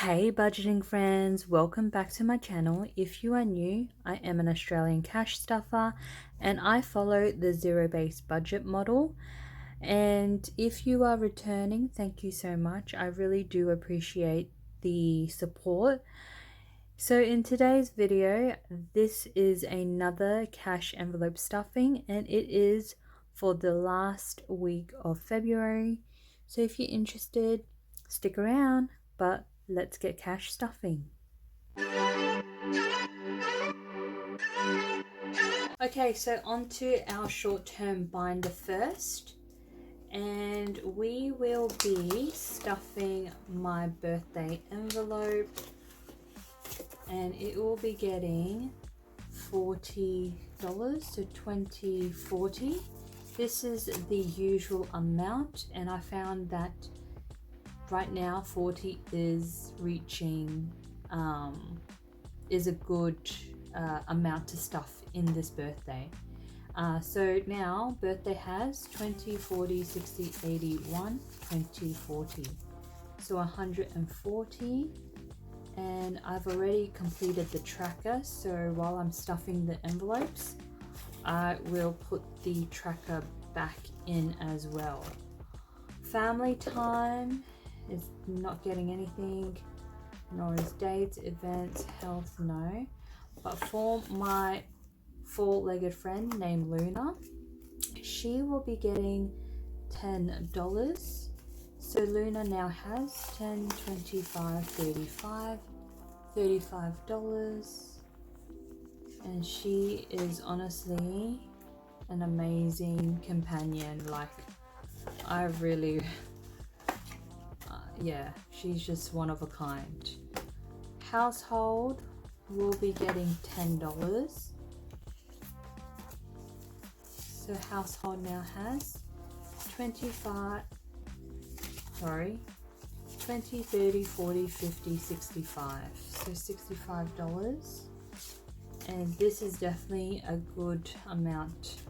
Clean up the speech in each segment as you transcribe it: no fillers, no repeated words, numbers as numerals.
Hey budgeting friends, welcome back to my channel. If you are new, I am an Australian cash stuffer and I follow the zero-based budget model. And if you are returning, thank you so much. I really do appreciate the support. So in today's video, this is another cash envelope stuffing and it is for the last week of February. So if you're interested, stick around, but let's get cash stuffing. Okay, so on to our short-term binder first. And we will be stuffing my birthday envelope. And it will be getting $40, so $20.40. This is the usual amount, and I found that right now 40 is reaching is a good amount to stuff in this birthday. So now birthday has 20, 40, 60, 80, 1, 20, 40. So 140, and I've already completed the tracker. So while I'm stuffing the envelopes, I will put the tracker back in as well. Family time is not getting anything, nor is dates, events, health, no. But for my four-legged friend named Luna, she will be getting $10. So Luna now has 10, 25, 35, $35. And she is honestly an amazing companion. Like, I really yeah, she's just one of a kind. Household will be getting $10. So household now has 20, 30, 40, 50, 65. So $65. And this is definitely a good amount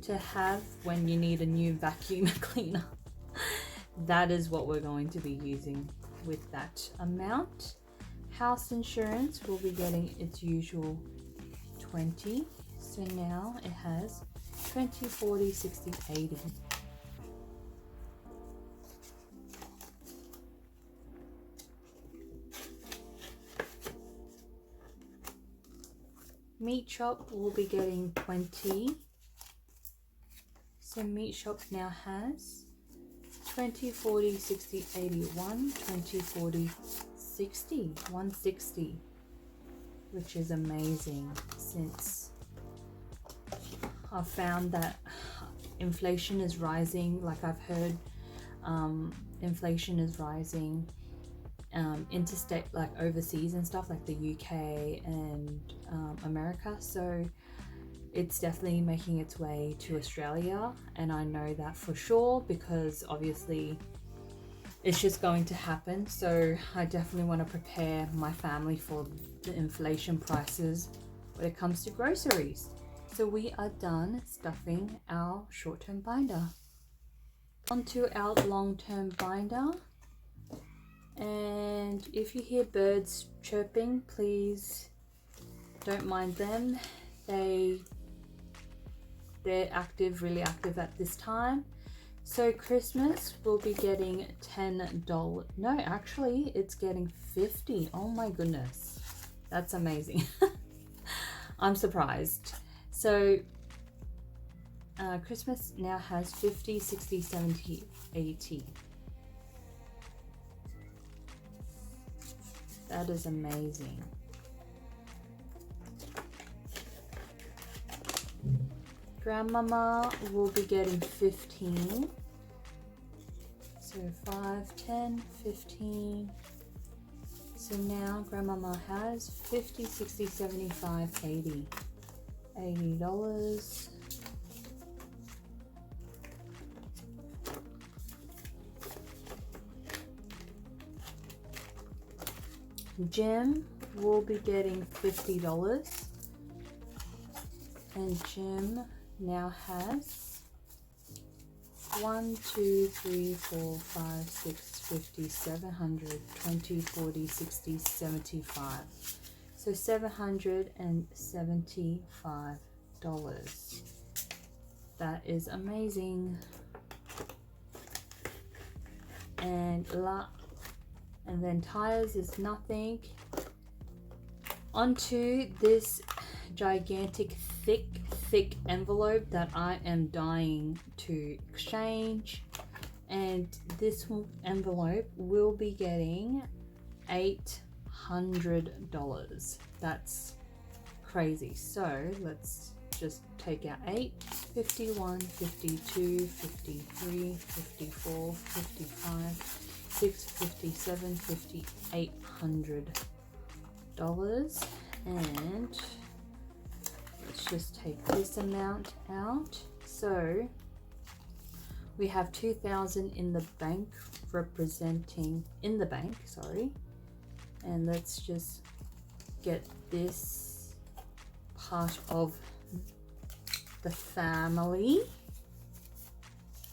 to have when you need a new vacuum cleaner. That is what we're going to be using with that amount. House insurance will be getting its usual 20. So now it has 20, 40, 60, 80. Meat shop will be getting 20. So meat shop now has 20, 40, 60, 81, 20, 40, 60, 160, which is amazing since I've found that inflation is rising. Like I've heard inflation is rising interstate, like overseas and stuff, like the UK and America. So it's definitely making its way to Australia, and I know that for sure because obviously it's just going to happen. So I definitely want to prepare my family for the inflation prices when it comes to groceries. So we are done stuffing our short-term binder. Onto our long-term binder. And if you hear birds chirping, please don't mind them. They're active, really active at this time. So Christmas will be getting $10. No, actually it's getting 50. Oh my goodness, that's amazing. I'm surprised. So Christmas now has 50, 60, 70, 80. That is amazing. Grandmama will be getting 15. So 5, 10, 15. So now Grandmama has 50, 60, 75, 80. $80. Jim will be getting $50. And Jim now has 1, 2, 3, 4, 5, 6, 50, 700, 20, 40, 60, 75. So $775. That is amazing. And then tires is nothing. Onto this gigantic thick envelope that I am dying to exchange, and this envelope will be getting $800. That's crazy. So let's just take out 8, 51, 52, 53, 54, 55, 6, 57, $800. And let's just take this amount out. So we have 2,000 in the bank, sorry. And let's just get this part of the family.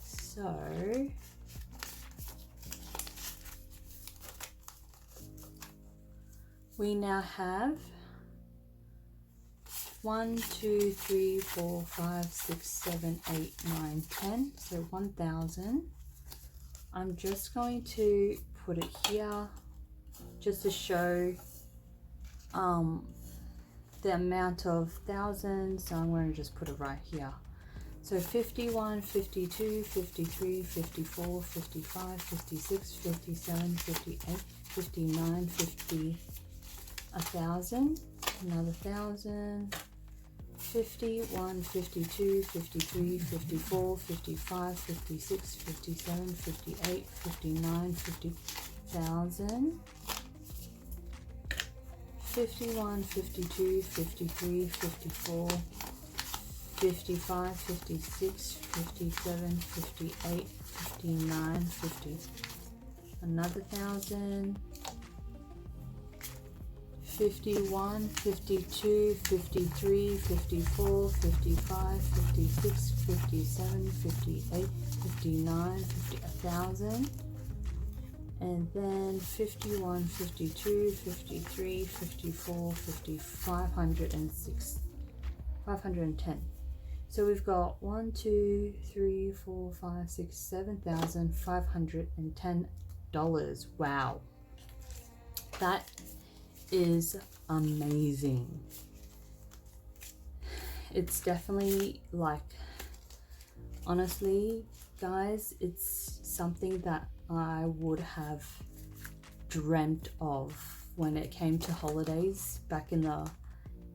So we now have 1, 2, 3, 4, 5, 6, 7, 8, 9, 10. So 1,000. I'm just going to put it here just to show the amount of thousands. So I'm going to just put it right here. So 51, 52, 53, 54, 55, 56, 57, 58, 59, 50, 1,000, another 1,000, 51, 52, 53, 54, 55, 56, 57, 58, 59, 50,000, 51, 52, 53, 54, 55, 56, 57, 58, 59, 50, another 1,000, 51, 52, 53, 54, 55, 56, 57, 58, 59, 50, 1,000. And then 51, 52, 53, 54, 55, 510. So we've got 1, 2, 3, 4, 5, 6, $7,510. Wow. That is amazing. It's definitely, like, honestly guys, it's something that I would have dreamt of when it came to holidays. Back in the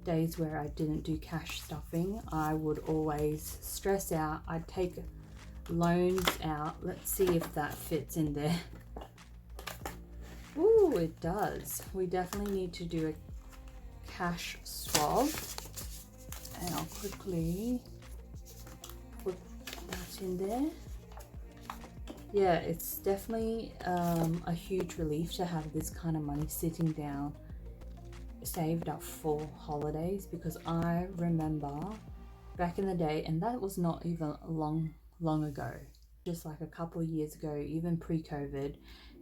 days where I didn't do cash stuffing, I would always stress out. I'd take loans out. Let's see if that fits in there. Ooh, it does. We definitely need to do a cash swab, and I'll quickly put that in there. Yeah, it's definitely a huge relief to have this kind of money sitting down, saved up for holidays, because I remember back in the day, and that was not even long ago, just like a couple of years ago, even pre-COVID,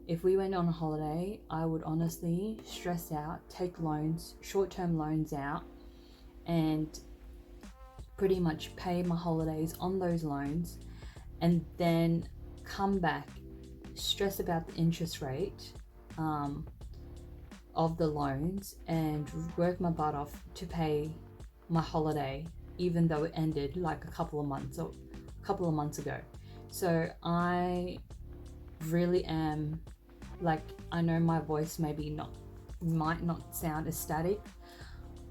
if we went on a holiday, I would honestly stress out, take loans, short-term loans out, and pretty much pay my holidays on those loans, and then come back, stress about the interest rate of the loans, and work my butt off to pay my holiday, even though it ended like a couple of months ago. So I really am, like, I know my voice might not sound ecstatic,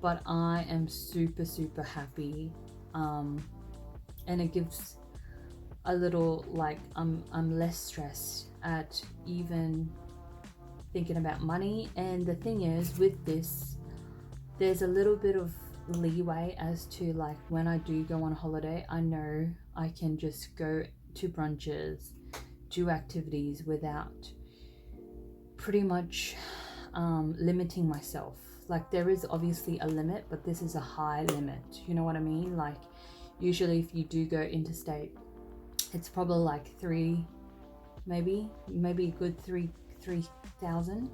but I am super happy, and it gives a little, like, I'm less stressed at even thinking about money. And the thing is, with this, there's a little bit of leeway as to, like, when I do go on holiday, I know I can just go to brunches, do activities without pretty much limiting myself. Like, there is obviously a limit, but this is a high limit, you know what I mean? Like, usually if you do go interstate, it's probably like 3 maybe a good 3,000.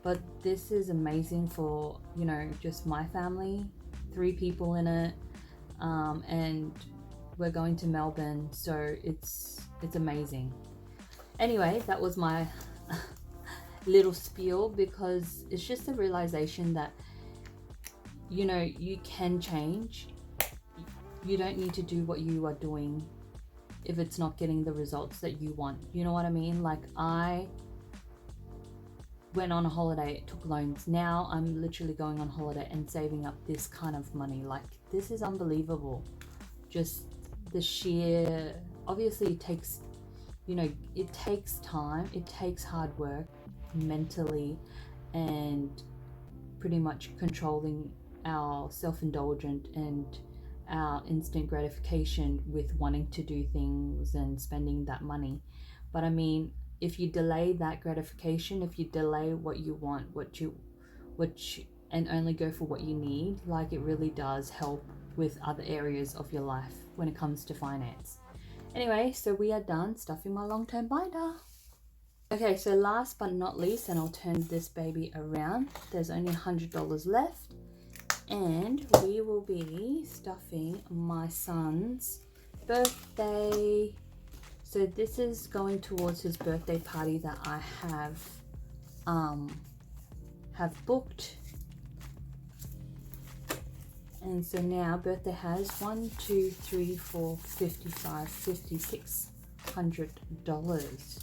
But this is amazing for, you know, just my family, 3 people in it, and we're going to Melbourne, so it's amazing. Anyway, that was my little spiel, because it's just a realization that, you know, you can change. You don't need to do what you are doing if it's not getting the results that you want. You know what I mean? Like, I went on a holiday, took loans. Now I'm literally going on holiday and saving up this kind of money. Like, this is unbelievable. Just the sheer, obviously it takes, you know, it takes time, it takes hard work mentally, and pretty much controlling our self-indulgent and our instant gratification with wanting to do things and spending that money. But I mean, if you delay that gratification, if you delay what you want, and only go for what you need, like, it really does help with other areas of your life when it comes to finance. Anyway, so we are done stuffing my long-term binder. Okay, so last but not least, and I'll turn this baby around, there's only $100 left, and we will be stuffing my son's birthday. So this is going towards his birthday party that I have booked. And so now birthday has $1, 2, 3, 4, $55, $5,600.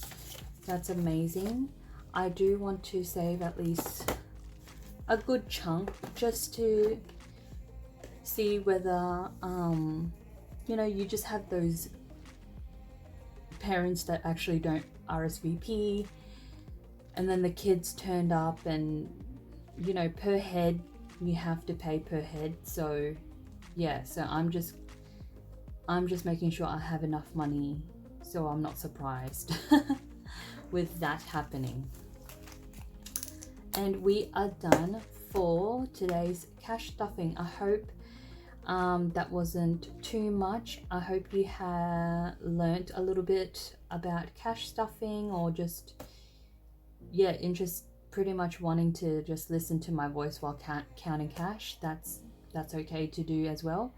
That's amazing. I do want to save at least a good chunk, just to see whether, you know, you just have those parents that actually don't RSVP, and then the kids turned up, and, you know, per head, you have to pay per head. So yeah, so I'm just making sure I have enough money so I'm not surprised with that happening. And we are done for today's cash stuffing. I hope that wasn't too much. I hope you have learnt a little bit about cash stuffing, or just, yeah, interest, pretty much wanting to just listen to my voice while counting cash. That's okay to do as well.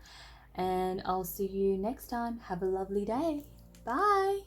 And I'll see you next time. Have a lovely day. Bye.